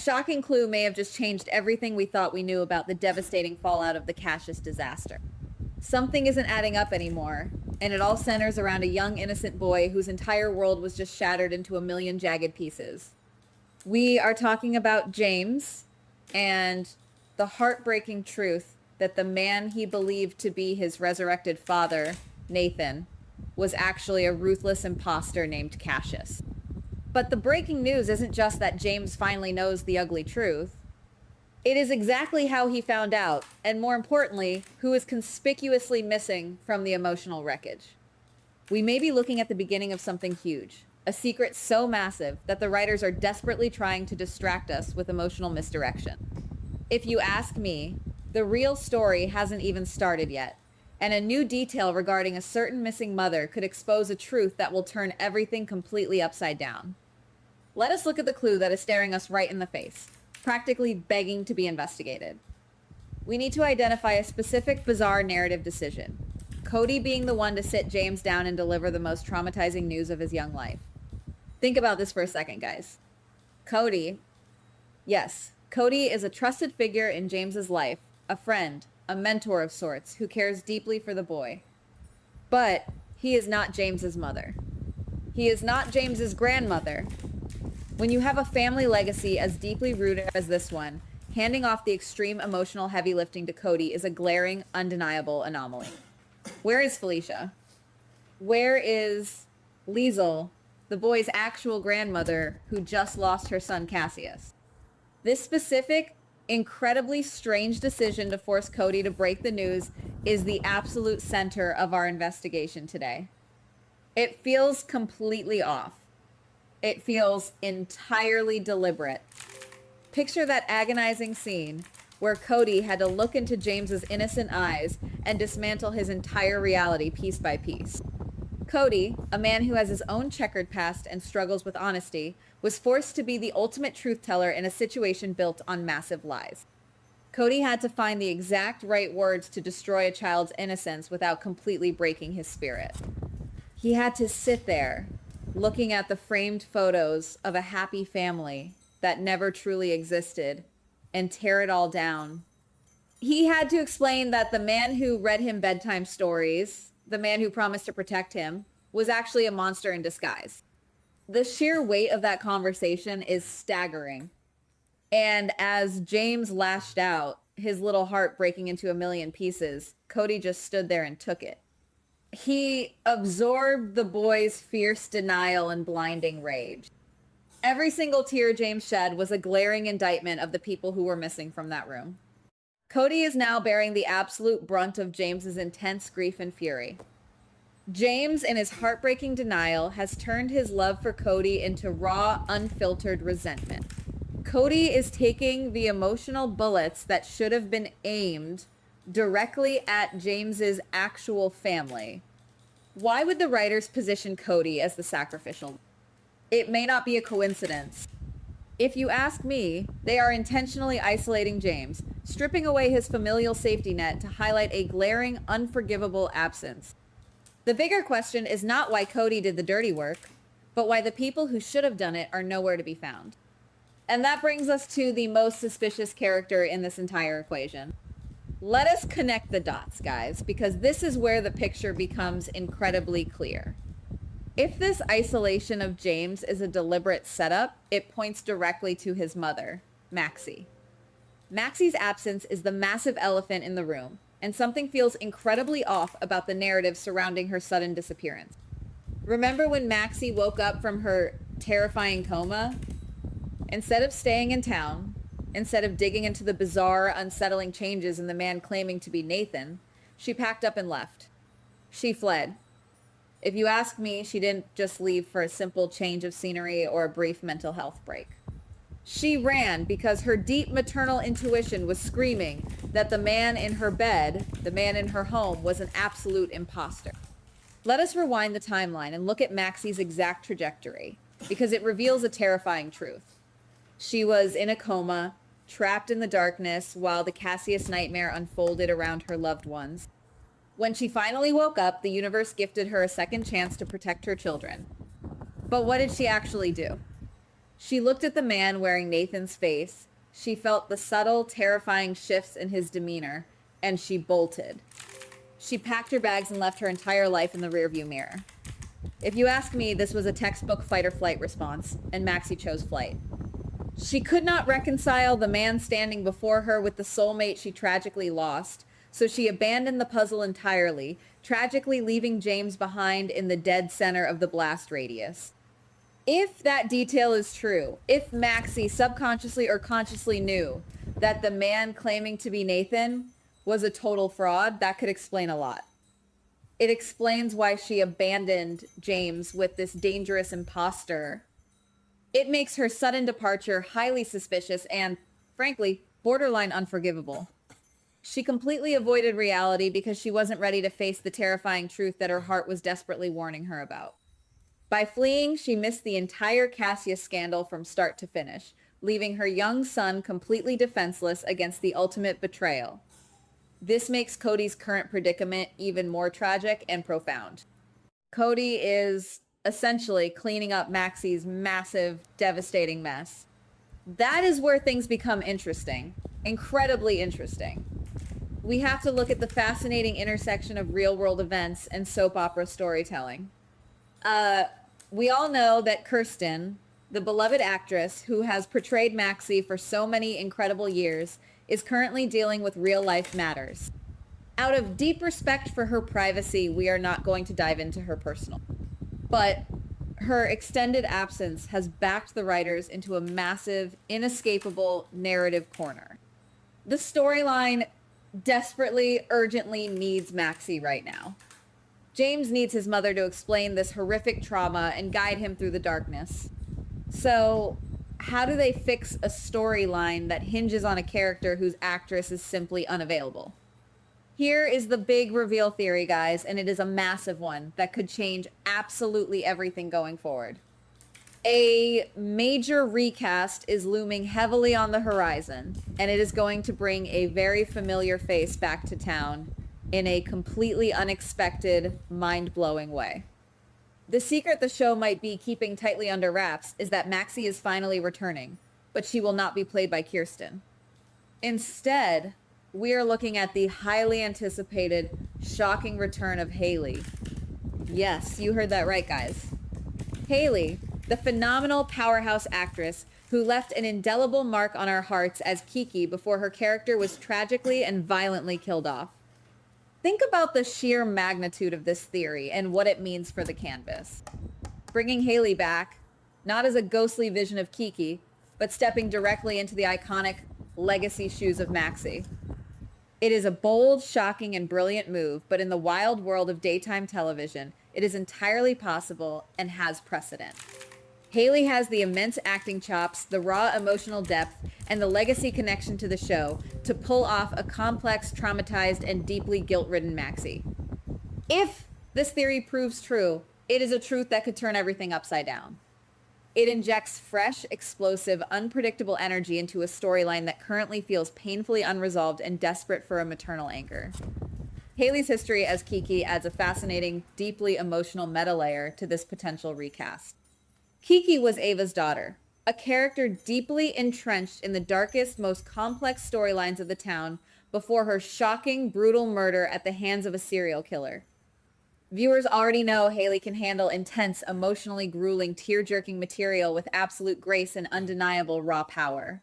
shocking clue may have just changed everything we thought we knew about the devastating fallout of the Cassius disaster. Something isn't adding up anymore, and it all centers around a young, innocent boy whose entire world was just shattered into a million jagged pieces. We are talking about James and the heartbreaking truth that the man he believed to be his resurrected father, Nathan, was actually a ruthless imposter named Cassius. But the breaking news isn't just that James finally knows the ugly truth. It is exactly how he found out, and more importantly, who is conspicuously missing from the emotional wreckage. We may be looking at the beginning of something huge, a secret so massive that the writers are desperately trying to distract us with emotional misdirection. If you ask me, the real story hasn't even started yet, and a new detail regarding a certain missing mother could expose a truth that will turn everything completely upside down. Let us look at the clue that is staring us right in the face, practically begging to be investigated. We need to identify a specific bizarre narrative decision, Cody being the one to sit James down and deliver the most traumatizing news of his young life. Think about this for a second, guys. Cody is a trusted figure in James's life, a friend, a mentor of sorts, who cares deeply for the boy. But he is not James's mother. He is not James's grandmother. When you have a family legacy as deeply rooted as this one, handing off the extreme emotional heavy lifting to Cody is a glaring, undeniable anomaly. Where is Felicia? Where is Liesel, the boy's actual grandmother who just lost her son Cassius? This specific, incredibly strange decision to force Cody to break the news is the absolute center of our investigation today. It feels completely off. It feels entirely deliberate. Picture that agonizing scene where Cody had to look into James's innocent eyes and dismantle his entire reality piece by piece. Cody, a man who has his own checkered past and struggles with honesty, was forced to be the ultimate truth teller in a situation built on massive lies. Cody had to find the exact right words to destroy a child's innocence without completely breaking his spirit. He had to sit there, looking at the framed photos of a happy family that never truly existed, and tear it all down. He had to explain that the man who read him bedtime stories, the man who promised to protect him, was actually a monster in disguise. The sheer weight of that conversation is staggering. And as James lashed out, his little heart breaking into a million pieces, Cody just stood there and took it. He absorbed the boy's fierce denial and blinding rage. Every single tear James shed was a glaring indictment of the people who were missing from that room. Cody is now bearing the absolute brunt of James's intense grief and fury. James, in his heartbreaking denial, has turned his love for Cody into raw, unfiltered resentment. Cody is taking the emotional bullets that should have been aimed directly at James's actual family. Why would the writers position Cody as the sacrificial? It may not be a coincidence. If you ask me, they are intentionally isolating James, stripping away his familial safety net to highlight a glaring, unforgivable absence. The bigger question is not why Cody did the dirty work, but why the people who should have done it are nowhere to be found. And that brings us to the most suspicious character in this entire equation. Let us connect the dots, guys, because this is where the picture becomes incredibly clear. If this isolation of James is a deliberate setup, it points directly to his mother, Maxie. Maxie's absence is the massive elephant in the room, and something feels incredibly off about the narrative surrounding her sudden disappearance. Remember when Maxie woke up from her terrifying coma? Instead of staying in town, instead of digging into the bizarre, unsettling changes in the man claiming to be Nathan, she packed up and left. She fled. If you ask me, she didn't just leave for a simple change of scenery or a brief mental health break. She ran because her deep maternal intuition was screaming that the man in her bed, the man in her home, was an absolute imposter. Let us rewind the timeline and look at Maxie's exact trajectory, because it reveals a terrifying truth. She was in a coma, trapped in the darkness while the Cassius nightmare unfolded around her loved ones. When she finally woke up, the universe gifted her a second chance to protect her children. But what did she actually do? She looked at the man wearing Nathan's face. She felt the subtle, terrifying shifts in his demeanor, and she bolted. She packed her bags and left her entire life in the rearview mirror. If you ask me, this was a textbook fight or flight response, and Maxie chose flight. She could not reconcile the man standing before her with the soulmate she tragically lost, so she abandoned the puzzle entirely, tragically leaving James behind in the dead center of the blast radius. If that detail is true, if Maxie subconsciously or consciously knew that the man claiming to be Nathan was a total fraud, that could explain a lot. It explains why she abandoned James with this dangerous imposter. It makes her sudden departure highly suspicious and, frankly, borderline unforgivable. She completely avoided reality because she wasn't ready to face the terrifying truth that her heart was desperately warning her about. By fleeing, she missed the entire Cassius scandal from start to finish, leaving her young son completely defenseless against the ultimate betrayal. This makes Cody's current predicament even more tragic and profound. Cody is essentially cleaning up Maxie's massive, devastating mess. That is where things become interesting, incredibly interesting. We have to look at the fascinating intersection of real-world events and soap opera storytelling. We all know that Kirsten, the beloved actress who has portrayed Maxie for so many incredible years, is currently dealing with real-life matters. Out of deep respect for her privacy, we are not going to dive into her personal. But her extended absence has backed the writers into a massive, inescapable narrative corner. The storyline desperately, urgently needs Maxie right now. James needs his mother to explain this horrific trauma and guide him through the darkness. So, how do they fix a storyline that hinges on a character whose actress is simply unavailable? Here is the big reveal theory, guys, and it is a massive one that could change absolutely everything going forward. A major recast is looming heavily on the horizon, and it is going to bring a very familiar face back to town in a completely unexpected, mind-blowing way. The secret the show might be keeping tightly under wraps is that Maxie is finally returning, but she will not be played by Kirsten. Instead, we are looking at the highly anticipated, shocking return of Haley. Yes, you heard that right, guys. Haley, the phenomenal powerhouse actress who left an indelible mark on our hearts as Kiki before her character was tragically and violently killed off. Think about the sheer magnitude of this theory and what it means for the canvas. Bringing Haley back, not as a ghostly vision of Kiki, but stepping directly into the iconic legacy shoes of Maxie. It is a bold, shocking, and brilliant move, but in the wild world of daytime television, it is entirely possible and has precedent. Haley has the immense acting chops, the raw emotional depth, and the legacy connection to the show to pull off a complex, traumatized, and deeply guilt-ridden Maxie. If this theory proves true, it is a truth that could turn everything upside down. It injects fresh, explosive, unpredictable energy into a storyline that currently feels painfully unresolved and desperate for a maternal anchor. Haley's history as Kiki adds a fascinating, deeply emotional meta layer to this potential recast. Kiki was Ava's daughter, a character deeply entrenched in the darkest, most complex storylines of the town before her shocking, brutal murder at the hands of a serial killer. Viewers already know Haley can handle intense, emotionally grueling, tear-jerking material with absolute grace and undeniable raw power.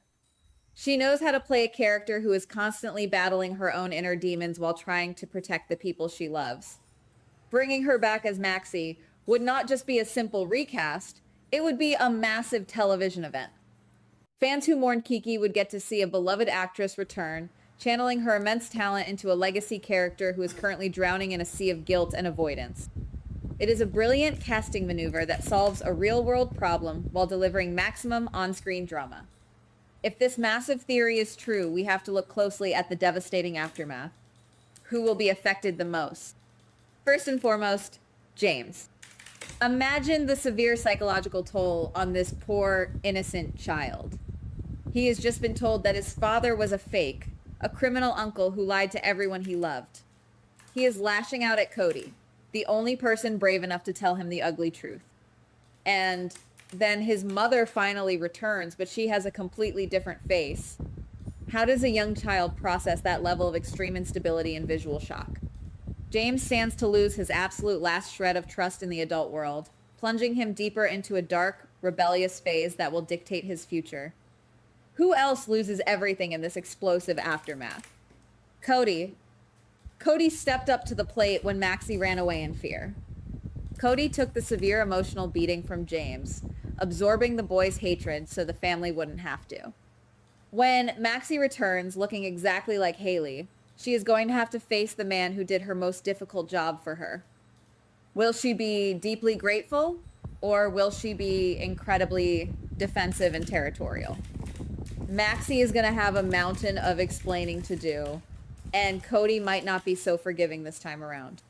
She knows how to play a character who is constantly battling her own inner demons while trying to protect the people she loves. Bringing her back as Maxie would not just be a simple recast, it would be a massive television event. Fans who mourned Kiki would get to see a beloved actress return, channeling her immense talent into a legacy character who is currently drowning in a sea of guilt and avoidance. It is a brilliant casting maneuver that solves a real-world problem while delivering maximum on-screen drama. If this massive theory is true, we have to look closely at the devastating aftermath. Who will be affected the most? First and foremost, James. Imagine the severe psychological toll on this poor, innocent child. He has just been told that his father was a fake, a criminal uncle who lied to everyone he loved. He is lashing out at Cody, the only person brave enough to tell him the ugly truth. And Then his mother finally returns, but she has a completely different face. How does a young child process that level of extreme instability and visual shock? James stands to lose his absolute last shred of trust in the adult world, plunging him deeper into a dark, rebellious phase that will dictate his future. Who else loses everything in this explosive aftermath? Cody. Cody stepped up to the plate when Maxie ran away in fear. Cody took the severe emotional beating from James, absorbing the boy's hatred so the family wouldn't have to. When Maxie returns looking exactly like Haley, she is going to have to face the man who did her most difficult job for her. Will she be deeply grateful, or will she be incredibly defensive and territorial? Maxie is going to have a mountain of explaining to do, and Cody might not be so forgiving this time around.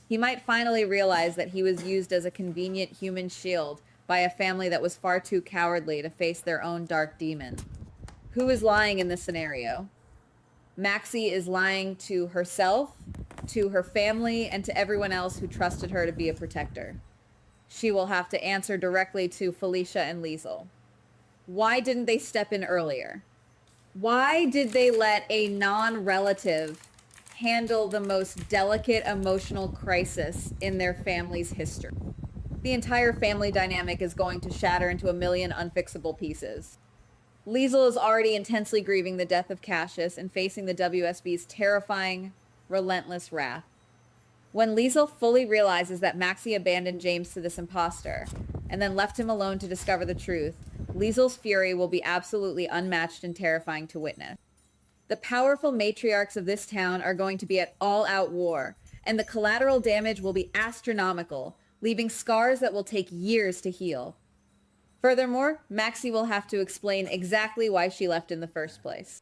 He might finally realize that he was used as a convenient human shield by a family that was far too cowardly to face their own dark demon. Who is lying in this scenario? Maxie is lying to herself, to her family, and to everyone else who trusted her to be a protector. She will have to answer directly to Felicia and Liesel. Why didn't they step in earlier? Why did they let a non-relative handle the most delicate emotional crisis in their family's history? The entire family dynamic is going to shatter into a million unfixable pieces. Liesel is already intensely grieving the death of Cassius and facing the WSB's terrifying, relentless wrath. When Liesel fully realizes that Maxie abandoned James to this imposter and then left him alone to discover the truth, Liesel's fury will be absolutely unmatched and terrifying to witness. The powerful matriarchs of this town are going to be at all-out war, and the collateral damage will be astronomical, leaving scars that will take years to heal. Furthermore, Maxie will have to explain exactly why she left in the first place.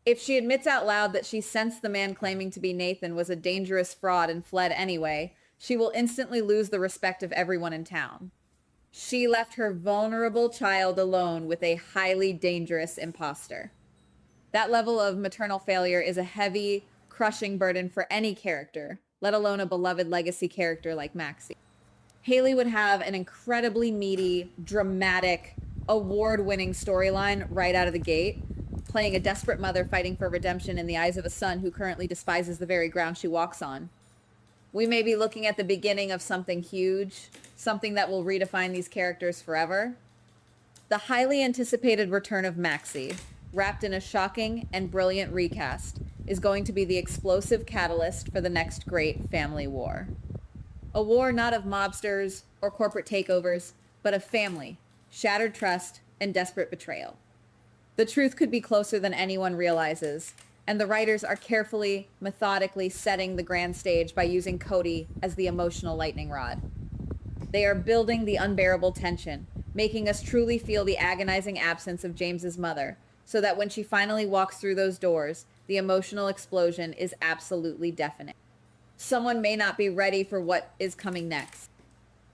If she admits out loud that she sensed the man claiming to be Nathan was a dangerous fraud and fled anyway, she will instantly lose the respect of everyone in town. She left her vulnerable child alone with a highly dangerous imposter. That level of maternal failure is a heavy, crushing burden for any character, let alone a beloved legacy character like Maxie. Haley would have an incredibly meaty, dramatic, award-winning storyline right out of the gate, playing a desperate mother fighting for redemption in the eyes of a son who currently despises the very ground she walks on. We may be looking at the beginning of something huge, something that will redefine these characters forever. The highly anticipated return of Maxie, wrapped in a shocking and brilliant recast, is going to be the explosive catalyst for the next great family war. A war not of mobsters or corporate takeovers, but of family, shattered trust, and desperate betrayal. The truth could be closer than anyone realizes, and the writers are carefully, methodically setting the grand stage by using Cody as the emotional lightning rod. They are building the unbearable tension, making us truly feel the agonizing absence of James's mother, so that when she finally walks through those doors, the emotional explosion is absolutely deafening. Someone may not be ready for what is coming next.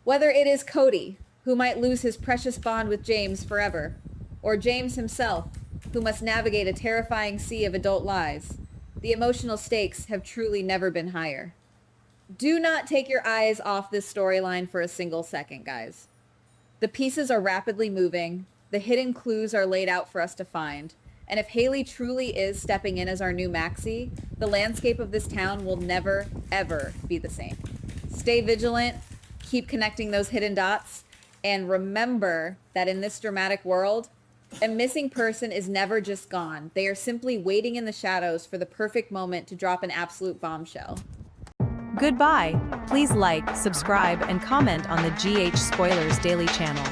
Whether it is Cody, who might lose his precious bond with James forever, or James himself, who must navigate a terrifying sea of adult lies, the emotional stakes have truly never been higher. Do not take your eyes off this storyline for a single second, guys. The pieces are rapidly moving, the hidden clues are laid out for us to find, and if Haley truly is stepping in as our new Maxie, the landscape of this town will never, ever be the same. Stay vigilant, keep connecting those hidden dots, and remember that in this dramatic world, a missing person is never just gone. They are simply waiting in the shadows for the perfect moment to drop an absolute bombshell. Goodbye. Please like, subscribe, and comment on the GH Spoilers Daily channel.